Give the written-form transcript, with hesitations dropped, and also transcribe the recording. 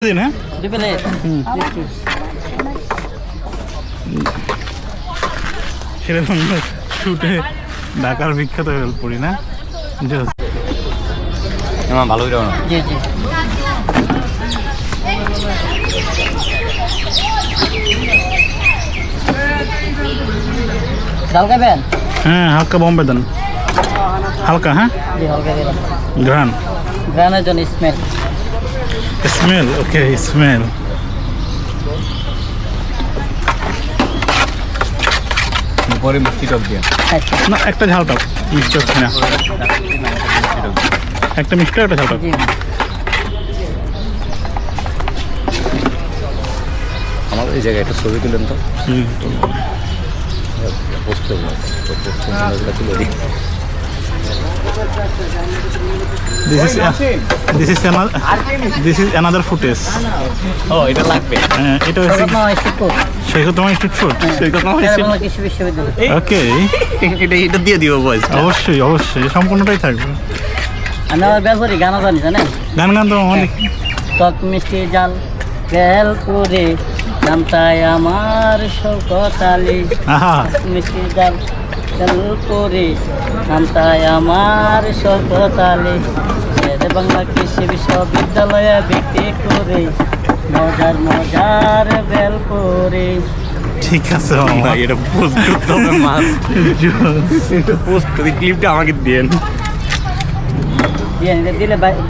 দিন হ্যাঁ সেরকম শুটে ঢাকার বিখ্যাত বেলপুরি না ভালো জি জি ডাল খাবেন? হ্যাঁ হালকা বম্বে দেন হালকা হ্যাঁ জি হালকা দিলাম ঘ্রাণ গ্রানের জন্য স্মেল স্মেল ওকে স্মেল পরে মিষ্টি টক দিয়ে আচ্ছা না একটা ঝাল টক মিষ্টি হচ্ছে না একটা মিষ্টি একটা ঝাল টক জি আমার এই জায়গায় একটা ছবি তুলেন তো হুম। পোস্ট করবো তুলে দিই This is another footage. ও এটা লাগবে এটা হচ্ছে সৈকতমা স্ট্রিট ফুড কৃষি বিশ্ববিদ্যালয় ওকে এটা দিয়ে দিব বয়স অবশ্যই অবশ্যই সম্পূর্ণটাই থাকবে আমি আমার ব্যাপারই গানা জানি জানেন গান গান তো অনেক টক মিষ্টি জাল বেল করে নামতায় আমার শোকতালি আহা মিষ্টি জাল বেল করে নামতায় আমার শোকতালি বাংলা কৃষি বিশ্ববিদ্যালয়ে বিক্রি করে মজার মজার বেল করে ঠিক আছে মামা। এটা পোস্ট করতে হবে মাছ এটা পোস্ট করে ক্লিপটা আমাকে দেন দিলে